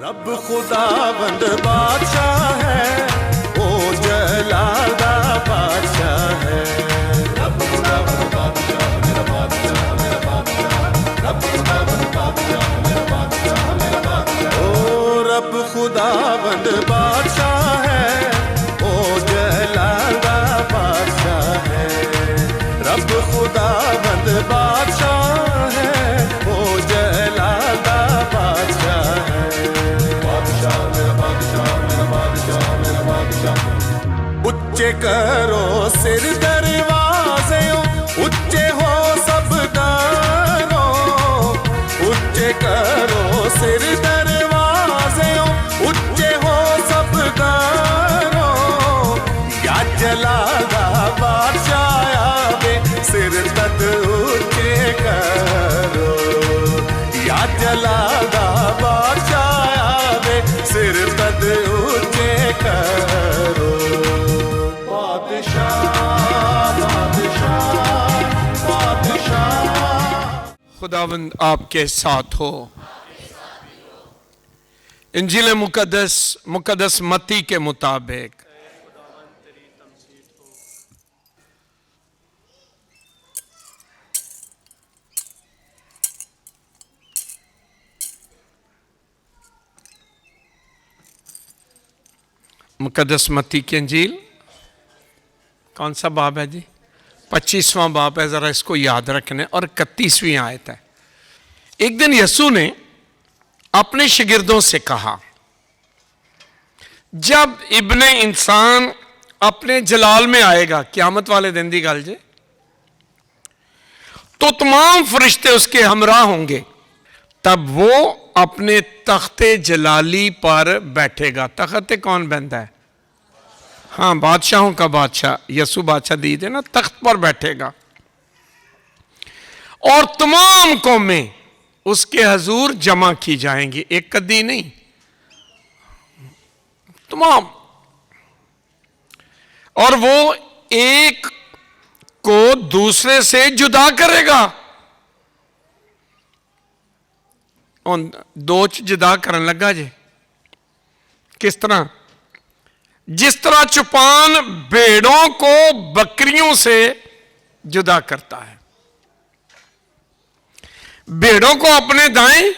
रब खुदावंद बादशाह है, ओ जलाल दा बादशाह है। रब खुदावंद बादशाह, मेरा बादशाह, मेरा बादशाह। रब खुदावंद बादशाह, मेरा बादशाह, मेरा बादशाह। ओ रब खुदावंद बादशाह है, ओ जलाल दा बादशाह है। रब खुदावंद बादशाह है, ओ जलाल दा बादशाह है। उच्चे करो सिर दरवाजे, उच्चे हो सब दारों। उच्चे करो सिर दरवाजे, उच्चे हो सब दारों। या जलाला बादशाह आवे, सिर तद ऊंचे करो। या जलाला बादशाह आवे, सिर तद ऊंचे करो। खुदावंद आपके साथ हो। इंजील मुकद्दस मत्ती के मुताबिक मुकद्दस मत्ती की इंजील कौन सा बाब है जी? 25वां बाब है, जरा इसको याद रखना। और 31वीं आयत है। एक दिन यीशु ने अपने शागिर्दों से कहा, जब इब्ने इंसान अपने जलाल में आएगा, क़यामत वाले दिन दी गल जे, तो तमाम फरिश्ते उसके हमराह होंगे। तब वो अपने तख्ते जलाली पर बैठेगा। तख्ते कौन बंदा है? हाँ, बादशाहों का बादशाह यसु बादशाह दी थे ना, तख्त पर बैठेगा। और तमाम कौमें उसके हजूर जमा की जाएंगी, एक कदी नहीं, तमाम। और वो एक को दूसरे से जुदा करेगा। दो च जुदा करन लगा जे। किस तरह? जिस तरह चुपान भेड़ों को बकरियों से जुदा करता है। भेड़ों को अपने दाएं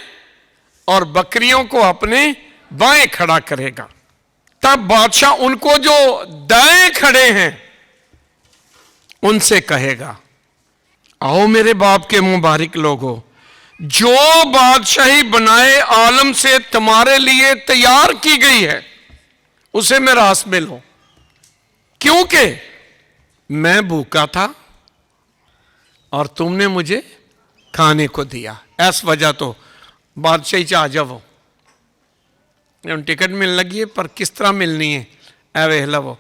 और बकरियों को अपने बाएं खड़ा करेगा। तब बादशाह उनको जो दाएं खड़े हैं उनसे कहेगा, आओ मेरे बाप के मुबारक लोगों, जो बादशाही बनाए आलम से तुम्हारे लिए तैयार की गई है, उसे मेरा रास मिलो। क्योंकि मैं भूखा था और तुमने मुझे खाने को दिया। इस वजह तो बादशाही च आ जाओ। टिकट मिलने लगी है, पर किस तरह मिलनी है? ऐ वेख लवो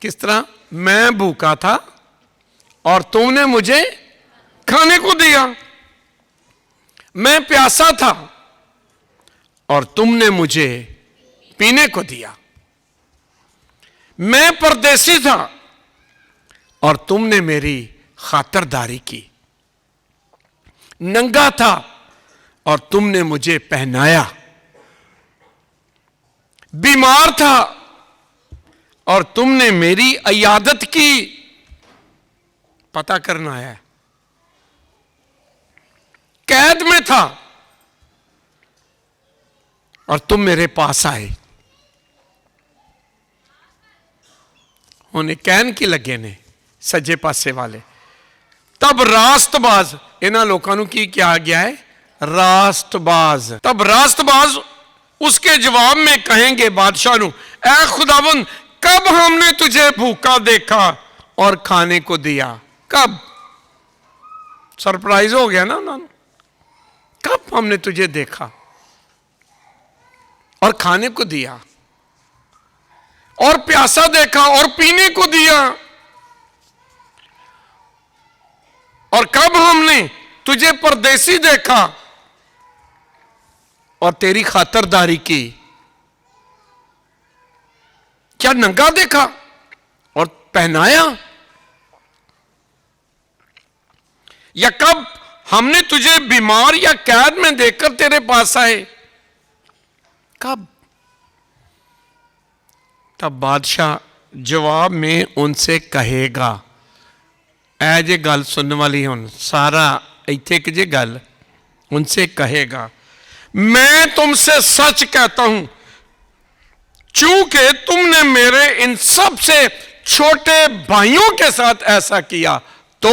किस तरह। मैं भूखा था और तुमने मुझे खाने को दिया। मैं प्यासा था और तुमने मुझे पीने को दिया। मैं परदेसी था और तुमने मेरी खातिरदारी की। नंगा था और तुमने मुझे पहनाया। बीमार था और तुमने मेरी इयादत की। पता करना आया है। कैद में था और तुम मेरे पास आए। उन्हें कहन की लगे ने सज्जे पासे वाले। तब रास्तबाज, इन्होंने लोगों की क्या गया है? रास्तबाज। तब रास्तबाज उसके जवाब में कहेंगे बादशाह नू, ऐ खुदावंद, कब हमने तुझे भूखा देखा और खाने को दिया? कब? सरप्राइज हो गया ना उन्होंने। कब हमने तुझे देखा और खाने को दिया, और प्यासा देखा और पीने को दिया? और कब हमने तुझे परदेसी देखा और तेरी खातिरदारी की? क्या नंगा देखा और पहनाया? या कब हमने तुझे बीमार या कैद में देखकर तेरे पास आए कब? तब बादशाह जवाब में उनसे कहेगा, ऐ जे गल सुनने वाली हुन सारा इत्थे कि जे गल, उनसे कहेगा, मैं तुमसे सच कहता हूं, चूंकि तुमने मेरे इन सब से छोटे भाइयों के साथ ऐसा किया तो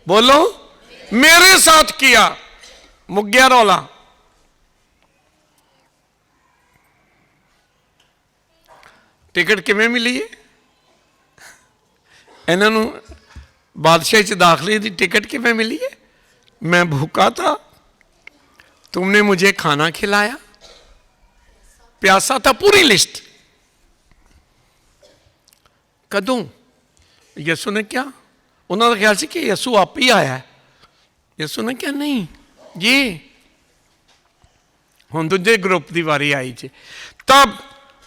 बोलो मेरे साथ किया। मुक गया रौला। टिकट किवें मिली है इन्हों? बादशाह च दाखिले की टिकट किवें मिली है? मैं भूखा था, तुमने मुझे खाना खिलाया, प्यासा था, पूरी लिस्ट। कदों? यसु ने क्या, उन्होंने ख्याल से कि यसु आप ही आया है। यसु ने क्या, नहीं ये हुण दूजे ग्रुप की वारी आई जी। तब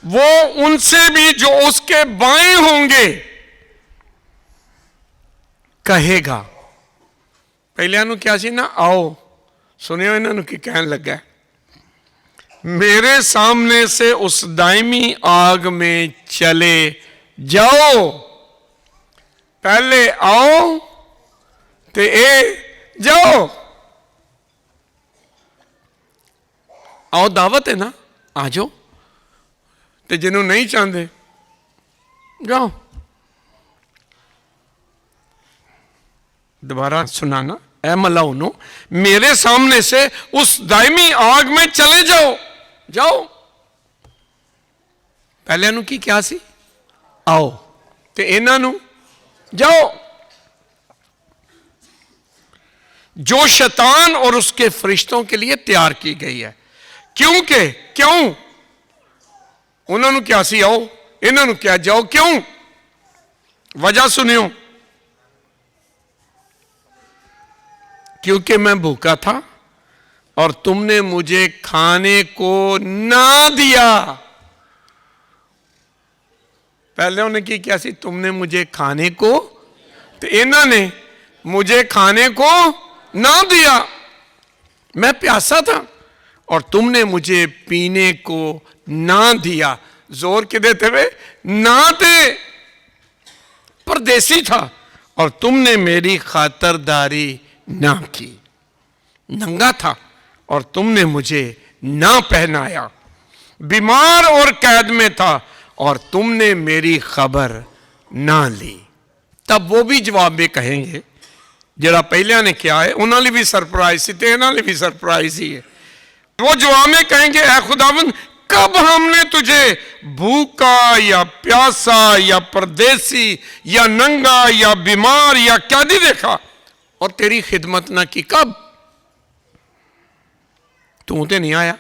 वो उनसे भी जो उसके बाएं होंगे कहेगा। पहले क्या सी ना, आओ सुनियो इन्हों की कहन लगा, मेरे सामने से उस दायमी आग में चले जाओ। पहले आओ ते ए जाओ। आओ दावत है ना, आ जाओ, ते जिन्हों नहीं चाहते जाओ। दोबारा सुनाना, ऐ मलाउनो, मेरे सामने से उस दायमी आग में चले जाओ। जाओ। पहले नू की क्या सी, आओ, ते इन्हां जाओ। जो शैतान और उसके फरिश्तों के लिए तैयार की गई है। क्योंकि क्यों? उन्होंने क्या सी आओ, इन्होंने क्या जाओ, क्यों? वजह सुनियो, क्योंकि मैं भूखा था और तुमने मुझे खाने को ना दिया। पहले उन्हें की क्या सी, तुमने मुझे खाने को, तो इन्होंने मुझे खाने को ना दिया। मैं प्यासा था और तुमने मुझे पीने को ना दिया। जोर के देते हुए ना दे। परदेसी था और तुमने मेरी खातरदारी ना की। नंगा था और तुमने मुझे ना पहनाया। बीमार और कैद में था और तुमने मेरी खबर ना ली। तब वो भी जवाब में कहेंगे, जरा पहले ने क्या है, उन्होंने भी सरप्राइज सी, इन्होंने भी सरप्राइज ही है। वो जवाब में कहेंगे, ऐ खुदावंद, कब हमने तुझे भूखा या प्यासा या परदेसी या नंगा या बीमार या कैदी देखा और तेरी खिदमत ना की? कब? तू तो नहीं आया।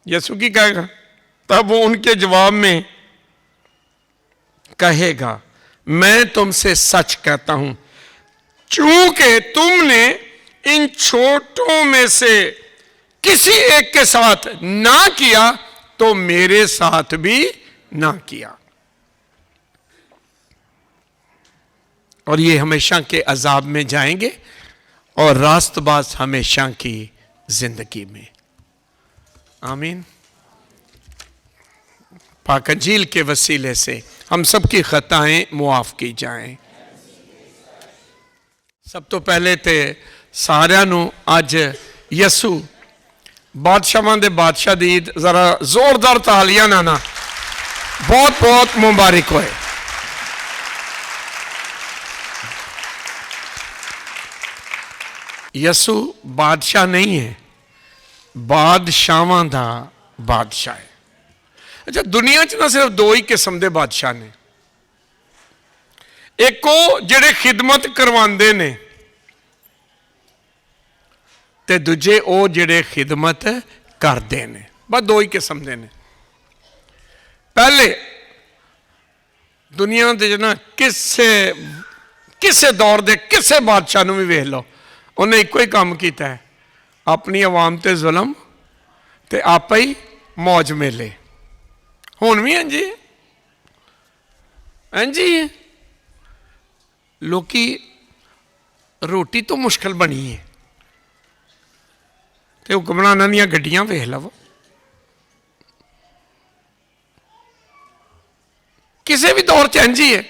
यसु की कहेगा। तब वो उनके जवाब में कहेगा, मैं तुमसे सच कहता हूं, चूंकि तुमने इन छोटों में से किसी एक के साथ ना किया तो मेरे साथ भी ना किया। और ये हमेशा के अजाब में जाएंगे और रास्तबाज हमेशा की जिंदगी में। आमीन। पाक अंजील के वसीले से हम सबकी खताएं मुआफ की जाएं। सब तो पहले ते सारिਆਂ ਨੂੰ ਅੱਜ यसु बादशाहां दे बादशाह दी ईद जरा जोरदार तालियां ना बहुत बहुत मुबारक होए। यसु बादशाह नहीं है, बादशाहां दा बादशाह है। अच्छा, दुनिया च ना सिर्फ दो ही किस्म के बादशाह ने, एक वो जिहड़े खिदमत करवांदे ने ते दूजे वो जिहड़े खिदमत करते ने। बस दो ही किस्म के ने। पहले दुनिया के ना किसे दौर के किसे बादशाह भी वेख लो, उन्हें एको ही काम किया है, अपनी आवाम ते जुल्म ते आप ही मौज मेले। हुण भी इंज ही लोकी रोटी तो मुश्किल बनी है, तो हुक्मरानां दीयां गड्डियां वेख लवो, किसी भी दौर च इंज ही है।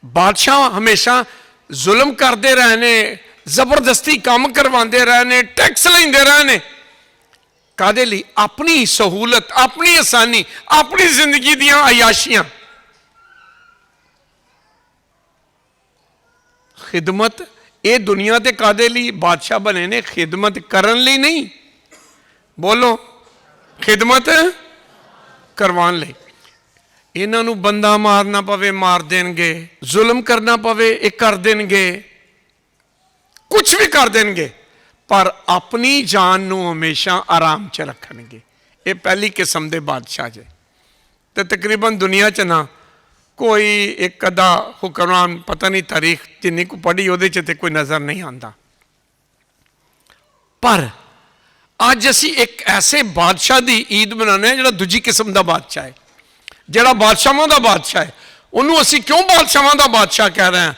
बादशाह हमेशा जुल्म करते रहे ने, जबरदस्ती काम करवाते रहे ने, टैक्स लेंदे रहे ने। कादे लई? अपनी सहूलत, अपनी आसानी, अपनी जिंदगी दियां अयाशियां। खिदमत ये दुनिया ते कादे लई बादशाह बने ने? खिदमत करन लई नहीं, बोलो, खिदमत करवान लई। इन्हां नूं बंदा मारना पवे मार देणगे, जुल्म करना पवे ये कर देणगे, कुछ भी कर देणगे, पर अपनी जान नूं हमेशा आराम च रखणगे। ये पहली किस्म दे बादशाह जे। ते तकरीबन दुनिया च ना कोई एक अद्धा हुक्मरान, पता नहीं तारीख जिन्नी को पढ़ी उहदे च ते कोई नज़र नहीं आता। पर अज असी एक ऐसे बादशाह की ईद मनाने जिहड़ा दूजी किस्म का बादशाह है, जिहड़ा बादशाहां दा बादशाह है। उन्होंने असी क्यों बादशाहां दा बादशाह कह रहे हैं?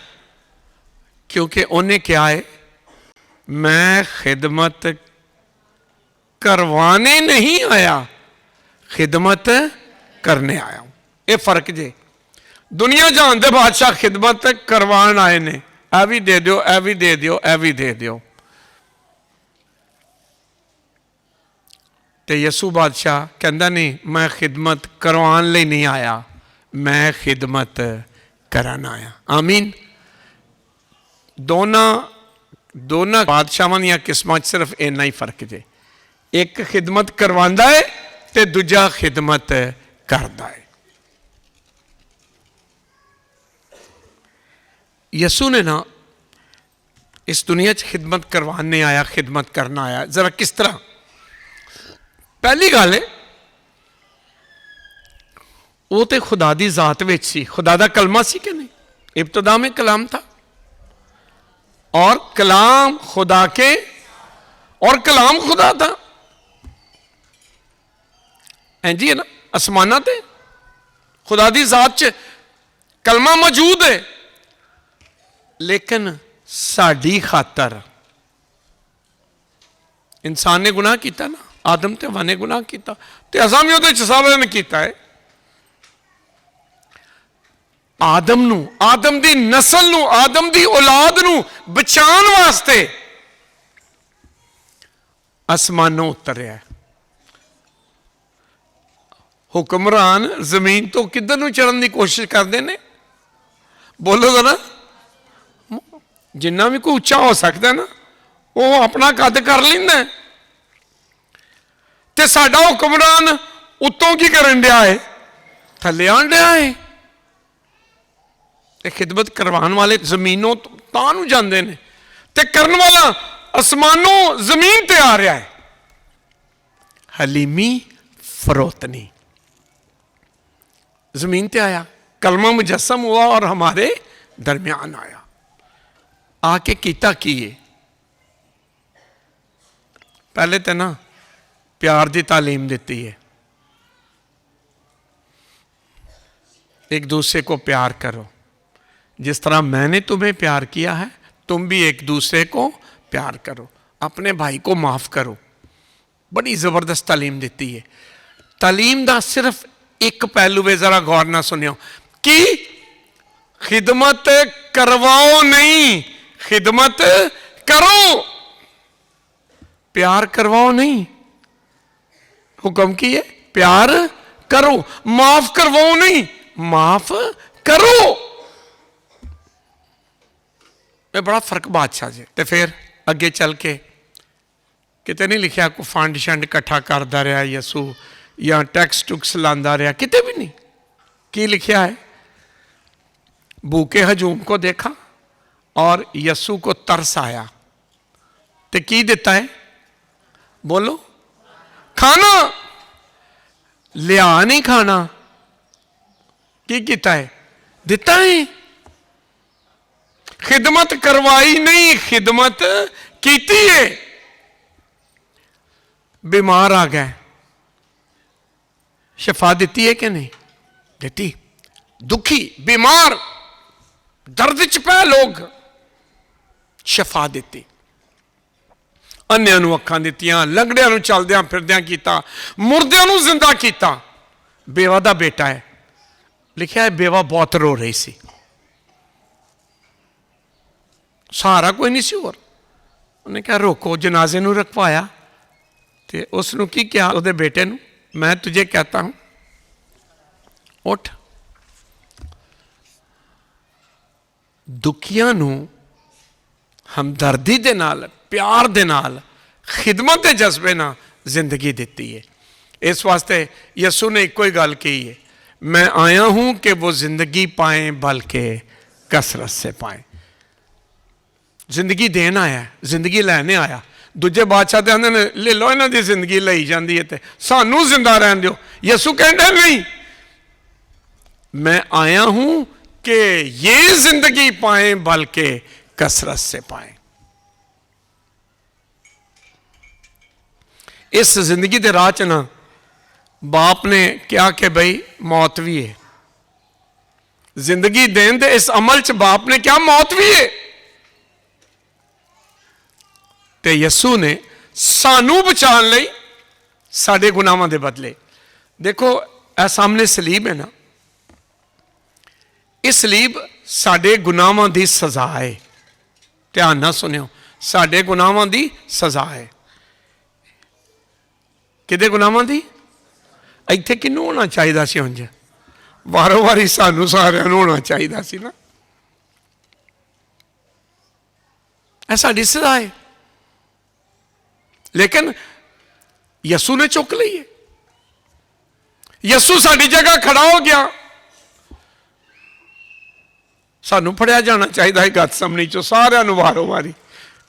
क्योंकि उन्हें क्या है, मैं खिदमत करवाने नहीं आया, खिदमत करने आया हूं। ये फर्क जे। दुनिया जहान दे बादशाह खिदमत करवान आए ने, ए भी दे दियो, ए भी दे दियो, ए भी दे दियो। ते यसू बादशाह कहता नहीं, मैं खिदमत करवान लई नहीं आया, मैं खिदमत करन आया। आमीन। दोनों बादशाहां दी किस्मां सिर्फ इन्ना ही फर्क जे। एक खिदमत करवांदा है ते दूजा खिदमत करदा है। यसू ने ना इस दुनिया च खिदमत करवाने आया, खिदमत करना आया। जरा किस तरह? पहली गल है, वो तो खुदा की जात विच सी, खुदा का कलमा सी कि नहीं? इब्तदा में कलाम था और कलाम खुदा के, और कलाम खुदा था। इंज ही है ना, आसमाना ते खुदा की जात च कलमा मौजूद है, लेकिन साडी खातर इंसान ने गुनाह किया ना, आदम ते हवा ने गुनाह किया, तो असां भी उहदे च सारिआं ने किया है। आदम नूं, आदम दी नस्ल नूं, आदम दी औलाद नूं बचाउण वास्ते आसमानों उतरिया है। हुक्मरान जमीन तो किधर नूं चढ़न की कोशिश करते हैं? बोलो जरा। जिन्ना भी कोई उच्चा हो सकता ना, वो अपना कद कर लेंदा है। ते साडा हुक्मरान उत्तों की करन दिया है? थले आन दिया है। खिदमत करवाने वाले जमीनों तां जाते हैं, ते करन वाला आसमानों जमीन ते आ रहा है। हलीमी फरोतनी जमीन ते आया, कलमा मुजस्सम हुआ और हमारे दरमियान आया। आके कीता की है? पहले तो ना प्यार की तालीम देती है, एक दूसरे को प्यार करो, जिस तरह मैंने तुम्हें प्यार किया है तुम भी एक दूसरे को प्यार करो, अपने भाई को माफ करो। बड़ी जबरदस्त तालीम देती है। तालीम का सिर्फ एक पहलू है, जरा गौर ना सुनियो, कि खिदमत करवाओ नहीं, खिदमत करो। प्यार करवाओ नहीं, हुक्म की है प्यार करो। माफ करवाओ नहीं, माफ करो। ये बड़ा फर्क बादशाह जी। तो फिर अगे चल के किते नहीं लिखा को फंड शंड इकट्ठा करता रहा यसू, या टैक्स टुक्स लाता रहा, किते भी नहीं। की लिखा है? भूखे हजूम को देखा और यसू को तरस आया, तो की देता है? बोलो, खाना लिया नहीं, खाना की किता है? दिता है। खिदमत करवाई नहीं, खिदमत कीती है। बीमार आ गए, शफा दी है कि नहीं दी? दुखी बीमार दर्द च पै लोग, शफा दी। अन्नियां नूं अखां दित्तियां, लंगड़ियां नूं चलदियां फिरदियां कीता, मुर्दियां नूं जिंदा कीता। बेवा दा बेटा है, लिखा है बेवा बहुत रो रही सी, सहारा कोई नहीं सी होर। उन्हें कहा रोको, जनाजे नूं रखवाया ते उसनूं की कहा उहदे बेटे नूं, मैं तुझे कहता हूं उठ। दुखियां नूं हमदर्दी दे नाल, प्यार दे नाल, खिदमत के जज्बे नाल जिंदगी दी है। इस वास्ते यसू ने एक ही गल कही है, मैं आया हूं कि वो जिंदगी पाए बल्कि कसरत से पाए। जिंदगी देन आया, जिंदगी लैने आया। दूजे बादशाह तो आंदे ने ले लो इन्हां दी जिंदगी लई जांदी है ते सानू जिंदा रहन दिओ। यसू कहंदा नहीं, मैं आया हूं कि ये जिंदगी पाए बल्कि कसरत से पाए। इस जिंदगी के राह च ना बाप ने क्या कि भाई मौत भी है, जिंदगी देन दे इस अमल च बाप ने क्या मौत भी है। ते यसू ने सानू बचाने लई साडे गुनाहां दे बदले, देखो ए सामने सलीब है ना, इस सलीब साडे गुनाहां दी सजा है। ध्यान ना सुनियो, साडे गुनाहां दी सजा है। किदे गुनाहां दी? इत्थे किनू होना चाहिए सी? उंज वारों वारी सानू सारिਆਂ ਨੂੰ होना चाहिए सी ना। ऐ साडी सजा है, लेकिन यसू ने चुक ली है। यसू साडी जगह खड़ा हो गया। सानू फड़िया जाना चाहिए है गतसमनी चो सारिਆਂ ਨੂੰ वारों वारी।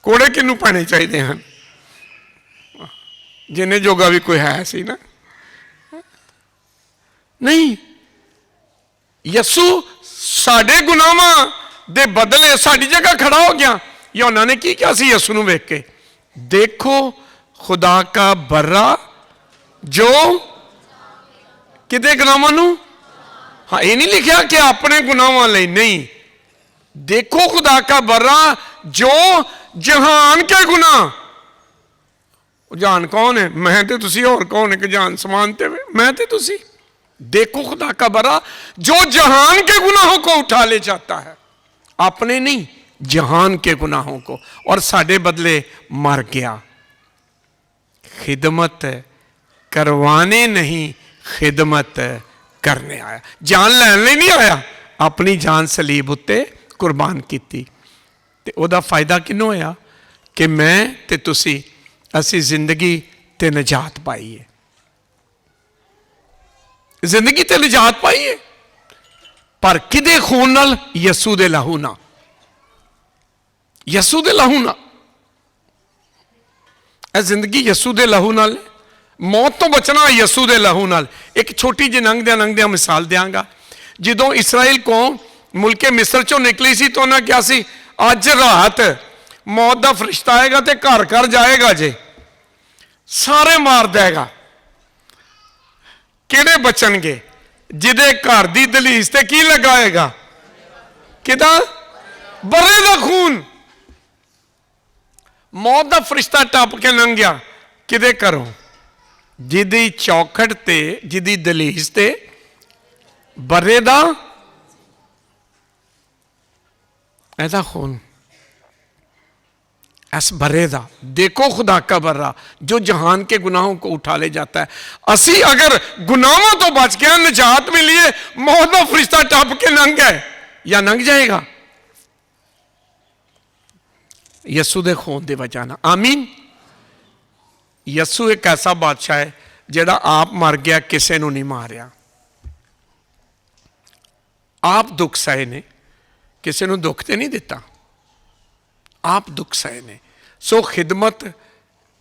कोड़े किनू पाने चाहिए हैं? जिन्हें जोगा भी कोई है सी ना। नहीं, यसू साडे गुनाहां दे बदले साडी जगह खड़ा हो गया। यूहन्ना ने की कहा सी यसू नूं वेख के? देखो खुदा का बर्रा जो किदे गुनाहां नूं, हाँ ये नहीं लिखा कि अपने गुनाहां लई, नहीं, देखो खुदा का बर्रा जो जहान के गुनाह। जान कौन है? मैं ते तुसी, और कौन है कि जान समानते हुए? मैं ते तुसी। देखो खुदा का बरा जो जहान के गुनाहों को उठा ले जाता है, अपने नहीं जहान के गुनाहों को, और साडे बदले मर गया। खिदमत करवाने नहीं, खिदमत करने आया। जान लैने नहीं आया, अपनी जान सलीब उत्ते कुर्बान की। ते ओदा फायदा किनू होया कि मैं ते तुसी असी जिंदगी ते निजात पाई है। जिंदगी ते निजात पाई है, पर किदे खून नाल? यसू दे लहू नाल। यसू दे लहू नाल। ए जिंदगी यसू दे लहू नाल, मौत तो बचना यसू दे लहू नाल। एक छोटी जी नंगदे मिसाल देंगा। जदों इसराइल कौम मुल्के मिस्र चों निकली सी तो उन्हें क्या सी, अज रात मौत का फरिश्ता आएगा तो घर घर जाएगा जे, सारे मार देगा। किहड़े बचनगे? जिदे घर की दलीज ते की लगाएगा? किदा? बर्रे दा खून। मौत का फरिश्ता टप के लंघ गया किदे घरों? जिदी चौखट ते, जिदी दलीज ते बर्रे दा ऐसा खून, ऐस बर्रे दा। देखो खुदा का बर्रा जो जहान के गुनाहों को उठा ले जाता है। असी अगर गुनाहों तो बच गया, निजात मिली है, मौत का फरिश्ता टप के लंघ गए या लंघ जाएगा यसू दे खून दे वजह ना। आमीन। यसू एक ऐसा बादशाह है जिहड़ा आप मर गया, किसी नूं नहीं मारिया। आप दुख सहे ने, किसी नूं दुख ते नहीं दिता, आप दुख सहे ने। सो खिदमत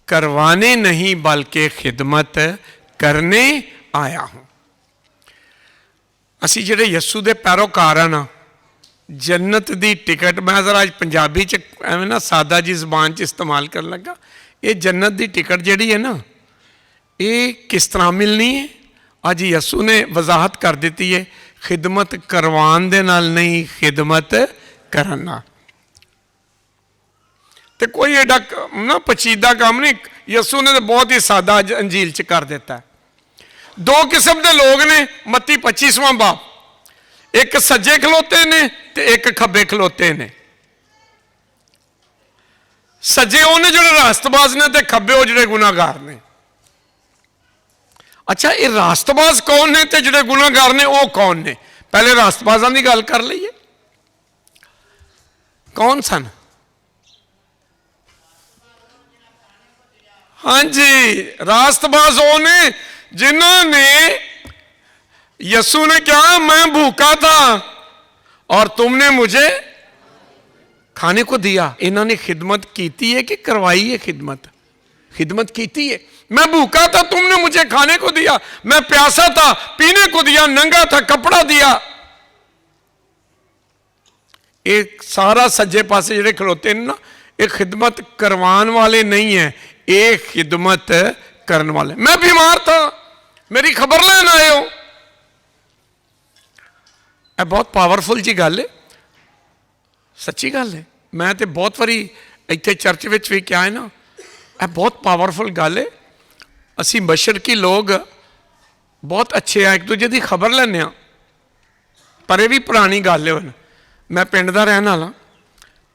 करवाने नहीं बल्कि खिदमत करने आया हूं। असी जिहड़े यसू दे पैरोकार हैं ना, जन्नत दी टिकट, मैं जरा अज पंजाबी च एवें ना सादा जी जबान च इस्तेमाल कर लगा। ये जन्नत दी टिकट जिहड़ी है ना, ये किस तरह मिलनी है? अज यसू ने वजाहत कर दी है, खिदमत करवान दे नाल नहीं, खिदमत करना। तो कोई एडा ना पचीदा काम नहीं। यसू ने तो बहुत ही सादा अंजील च कर दिता है। दो किस्म के लोग ने। मत्ती 25वां बाब, एक सज्जे खलोते ने ते एक खब्बे खलोते ने। सज्जे उन्हें जो रास्तबाज ने ते खब्बे वो जो गुनाहगार ने। अच्छा, ये रास्तबाज कौन ने ते जो गुनाहगार ने वो कौन ने? पहले रास्तबाजां की गल कर लीए। कौन सन? हाँ जी, रास्तबाज वो ने जिन्होंने, यसू ने कहा मैं भूखा था और तुमने मुझे खाने को दिया। इन्होंने खिदमत की है कि करवाई है? खिदमत की है। मैं भूखा था, तुमने मुझे खाने को दिया। मैं प्यासा था, पीने को दिया। नंगा था, कपड़ा दिया। एक सारा सज्जे पासे जिहड़े खलोते हैं ना, एक खिदमत करवाने वाले नहीं है, एक खिदमत करने वाले। मैं बीमार था, मेरी खबर लेन आए हो। यह बहुत पावरफुल जी गल है, सच्ची गल है। मैं तो बहुत बारी इत्थे चर्च विच भी क्या है ना, यह बहुत पावरफुल गल है। असी मशरकी लोग बहुत अच्छे हैं, एक दूजे की खबर लैने। पर यह भी पुरानी गल है। हुण मैं पिंड दा रहन वाला,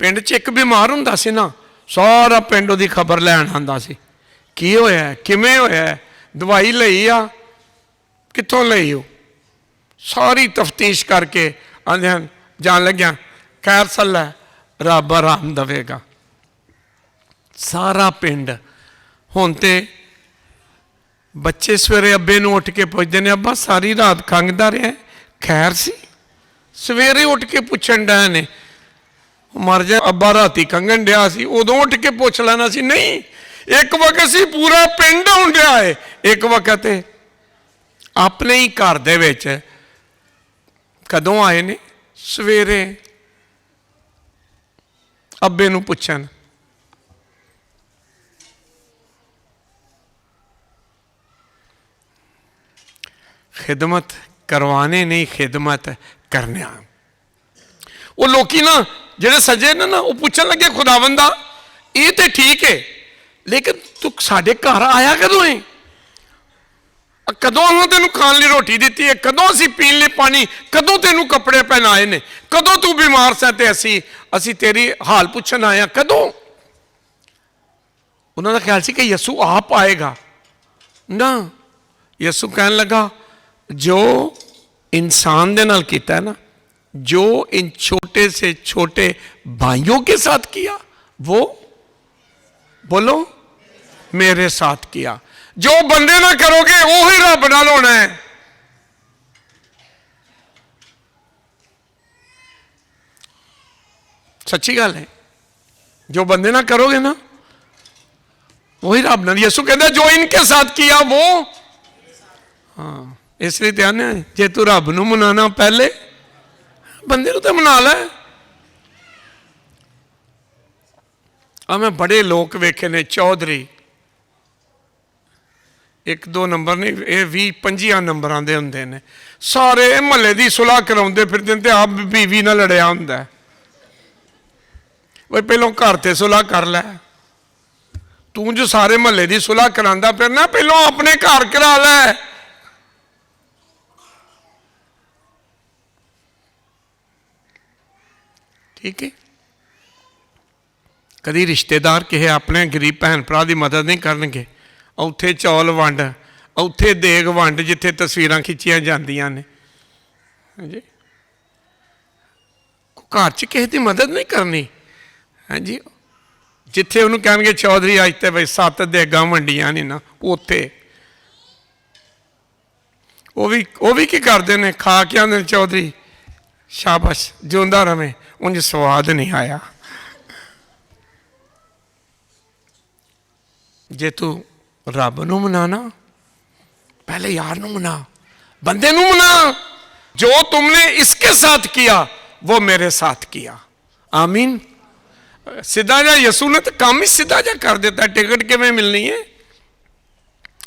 पिंड च एक बीमार हुंदा सी ना, सारा पिंड उहदी खबर लैन आंदा सी। की होया, किवें होया, दवाई लई आ, कित्थों लई हो, सारी तफ्तीश करके आंदे हन जान लग्या खैर सल्ला रब आराम देवेगा। सारा पिंड हुण ते बच्चे सवेरे अब्बे नूं उठ के पुछदे ने, अब्बा सारी रात खंघदा रहा, खैर सी? सवेरे उठ के पुछण डे ने, मर जा अब्बा राती खंघन डिया सी, उदों उठ के पुछ लेना सी। नहीं, एक वक्त सी पूरा पिंड होण डिया है, एक वक्त अपने ही घर दे विच कदों आए ने? सवेरे अब्बे नूं पुछण। खिदमत करवाने नहीं, खिदमत करने। वो लोग ना जेडे सजे ने ना, वो पूछन लगे खुदावंदा ये तो ठीक है, लेकिन तू साडे घर आया कदों है? कदों अं तेन खाने लिए रोटी दी है? कदों असी पीने लिए पानी? कदों तेन कपड़े पहनाए ने? कदों तू बीमार सा ते असी तेरी हाल पूछन आया? कदों? उन्होंने ख्याल से कि यसू आप आएगा ना। यसू कहन लगा जो इंसान दे नाल कीता है ना, जो इन छोटे से छोटे भाइयों के साथ किया, वो बोलो मेरे साथ किया। जो बंदे ना करोगे वो ही रब नाल होना है। सच्ची गल है, जो बंदे ना करोगे ना वही रब नाल। यसू कहता जो इनके साथ किया वो, हाँ इसलिए ध्यान है, जे तू रब नूं मनाना पहले बंदे नूं तो मना लै। मैं बड़े लोग वेखे ने चौधरी, एक दो नंबर नहीं, ये 20-25 नंबर दे होंदे ने, सारे महल्ले की सुलह कराउंदे फिरदे ते आप बीवी नाल लड़िया हुंदा। भाई पहलों घर ते सुलह कर लै, तू जो सारे महल्ले की सुलह करांदा फिरना, पहलों अपने घर करा लै। ठीक है, कभी रिश्तेदार किसी अपने गरीब भैन भरा की मदद नहीं करनगे। उत्थे चौल वंड, उत्थे देग वंड, जिथे तस्वीरां खिंचियां जांदियां ने जी। घर च किसी की मदद नहीं करनी है जी। जिथे उन्होंने कहेंगे चौधरी अज तो बई 7 देगां वंडियां ने ना, उत्थे वो भी की करते हैं, खा के आते चौधरी शाबाश जिंदा रवे, उंज स्वाद नहीं आया। जे तू रब नूं मनाना पहले यार नूं मना, बंदे नूं मना। जो तुमने इसके साथ किया वो मेरे साथ किया। आमीन। सीधा जा यसू ने तो काम ही सीधा जा कर देता। टिकट किवें मिलनी है?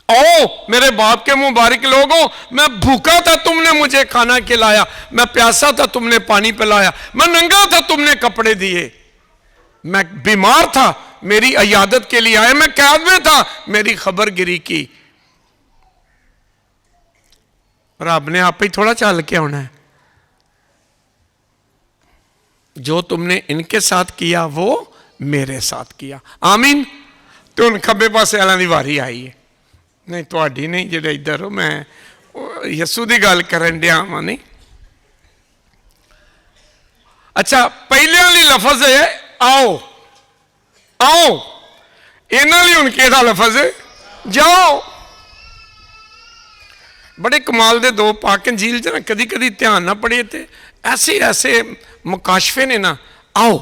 ओ मेरे बाप के मुबारक लोगों, मैं भूखा था तुमने मुझे खाना खिलाया, मैं प्यासा था तुमने पानी पिलाया, मैं नंगा था तुमने कपड़े दिए, मैं बीमार था मेरी इयादत के लिए आए, मैं कैद में था मेरी खबर गिरी की। रब ने आप ही थोड़ा चल के आना है, जो तुमने इनके साथ किया वो मेरे साथ किया। आमीन। तो हुण खब्बे पासे वालों की वारी आई है, नहीं तुहाडी नहीं, जिहड़े इधर हो, मैं यसू की गल करन दिया वां। नहीं, अच्छा, पहले वाली लफज है आओ, आओ। इन्हां लई हुण किहड़ा लफज है? जाओ। बड़े कमाल दे दो पाक अंजील च ना कदी कदी ध्यान ना पड़े तो ऐसे ऐसे मुकाशफे ने ना। आओ,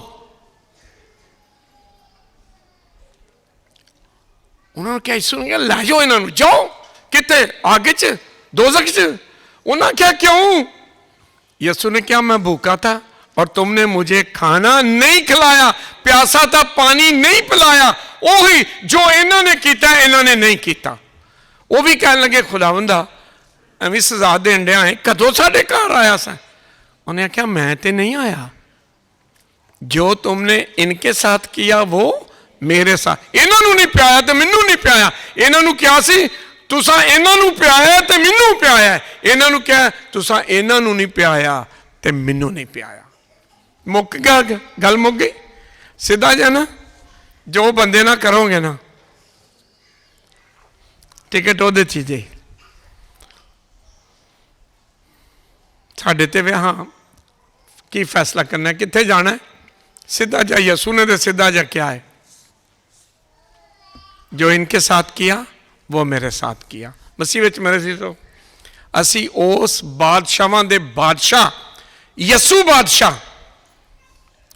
उन्होंने क्या सुन लै जाओ इन्हों, जाओ कितने आगे च दोज़ख च। उन्होंने क्या क्यों? यसू ने क्या मैं भूखा था और तुमने मुझे खाना नहीं खिलाया, प्यासा था पानी नहीं पिलाया। वही जो इन्होंने किया इन्होंने नहीं किया। वो भी कह लगे खुदावंदा एवं सजा देन दिया है, कदों साडे घर आया सा? उन्हें आख्या मैं तो नहीं आया, जो तुमने इनके साथ किया वो मेरे साथ। इन्हों नहीं प्याया तो मैनू नहीं प्याया। इन्हों क्या सी तुसा इन्हों प्याया तो मैनू प्याया। इन्हों क्या तुसा इन्हों नहीं प्याया तो मैनू नहीं प्याया। मुक गया, गल मुक गई। सीधा जा ना, जो बंदे ना करोगे ना, टिकट वो चीजें साढ़े ते वे। हाँ, की फैसला करना है, कितने जाना है? सीधा जा। यसू ने तो सीधा जा क्या है? जो इनके साथ किया वो मेरे साथ किया। मसीह विच मेरे सी तो असी उस बादशाहां दे बादशाह यसू बादशाह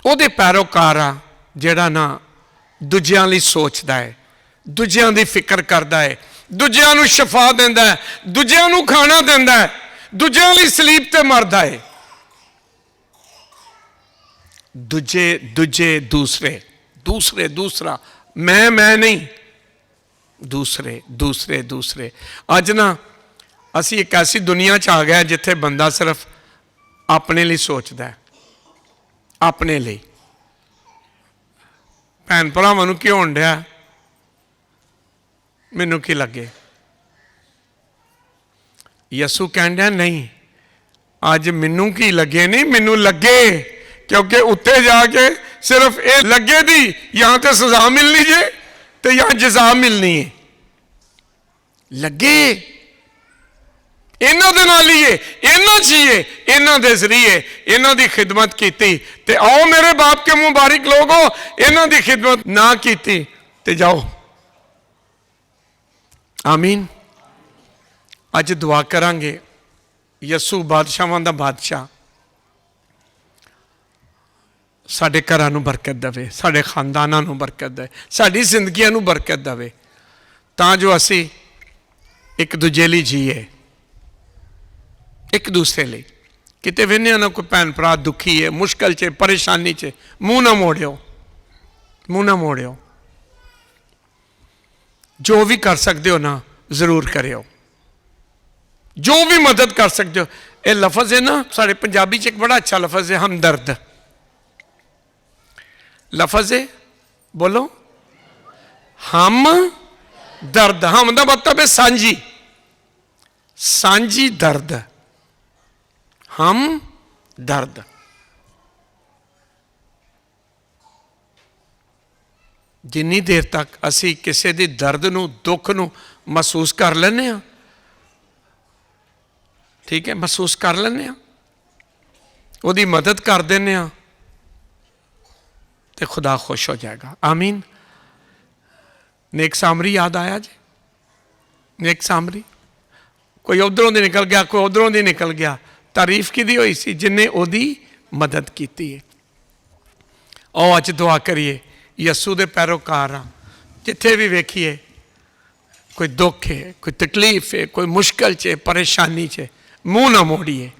ਉਹਦੇ पैरोकार आ ਜਿਹੜਾ ना दूजियां ਲਈ सोचता है, दूजियां ਦੀ फिक्र करता है, दूजियां ਨੂੰ ਸ਼ਫਾ ਦਿੰਦਾ है, दूजियां ਨੂੰ खाना ਦਿੰਦਾ है, दूजियां ਲਈ ਸਲੀਬ ਤੇ मरदा है। दूजे दूजे दूसरे दूसरे दूसरा, मैं नहीं, दूसरे दूसरे दूसरे। अज ना असी एक ऐसी दुनिया च आ गए जिथे बंदा सिर्फ अपने लिए सोचता है, अपने लिए। भैन भरावां की होण दिया, मैनू की लगे? यसू कहन दिया नहीं, अज मैनू की लगे नहीं, मैनू लगे, क्योंकि उत्ते जाके सिर्फ ये लगे दी या तो सजा मिलनी जे तो या जजा मिलनी है। लगे इन्हों के नाल ही इन्हों चाहिए, इन्हों के जरिए इन्हों की खिदमत की ते आओ मेरे बाप के मुबारक लोगो, इन्हों की खिदमत ना की ते जाओ। आमीन। अज दुआ करांगे यसू बादशाहां दा बादशाह साडे घरां नूं बरकत देवे, साडे खानदानां नूं बरकत दे, साडी जिंदगियां नूं बरकत देवे, तां जो असी एक दूजे लई जीए, एक दूसरे लिए। किते वेने ना कोई भैन भरा दुखी है, मुश्किल च, परेशानी च, मुंह ना मोड़ियो, मुंह ना मोड़ियो। जो भी कर सकते हो ना जरूर करियो, जो भी मदद कर सकते हो। ये लफज है ना साढ़े पंजाबी च एक बड़ा अच्छा लफज है, हमदर्द लफज है। बोलो, हम दर्द। हम दा मतलब है सांझी, सांझी दर्द, हम दर्द। जिन्नी देर तक असी किसी दी दर्द नूं, दुख नूं महसूस कर लेने, ठीक है, महसूस कर लेने, उसकी मदद कर देने, तो खुदा खुश हो जाएगा। आमीन। नेक सामरी याद आया जी? नेक सामरी, कोई उधरों दी निकल गया, कोई उधरों दी निकल गया। तारीफ की हुई सी जिन्हें ओदी मदद की है। आओ अज दुआ करिए, यसू दे पैरोकार हाँ, जिथे भी वेखिए कोई दुख है, कोई तकलीफ है, कोई मुश्किल च, परेशानी च, मुंह ना मोड़िए।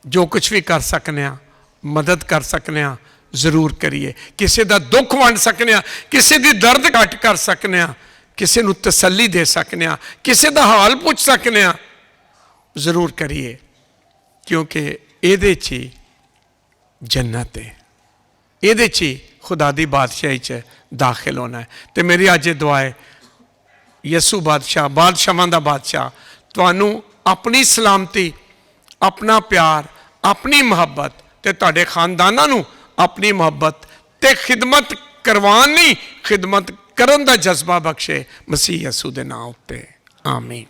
जो कुछ भी कर सकने, मदद कर सकने, जरूर करिए। किसी का दुख वंड सकने, किसी की दर्द घट कर सकने, किसी को तसल्ली दे सकने, किसी का हाल पूछ सकने, जरूर करिए, क्योंकि ये जन्नत है, ये खुदा दी बादशाही च दाखिल होना है। तो मेरी अज दुआ है, यसू बादशाह, बादशाहां दा बादशाह तुहानू अपनी सलामती, अपना प्यार, अपनी मुहब्बत ਤੇ ਤੁਹਾਡੇ ਖਾਨਦਾਨਾਂ ਨੂੰ ਆਪਣੀ ਮੁਹੱਬਤ ਤੇ ਖਿਦਮਤ ਕਰਵਾਉਣ ਨਹੀਂ, ਖਿਦਮਤ ਕਰਨ ਦਾ ਜਜ਼ਬਾ ਬਖਸ਼ੇ, ਮਸੀਹ ਯਸੂ ਦੇ ਨਾਮ ਉੱਤੇ ਆਮੀਨ।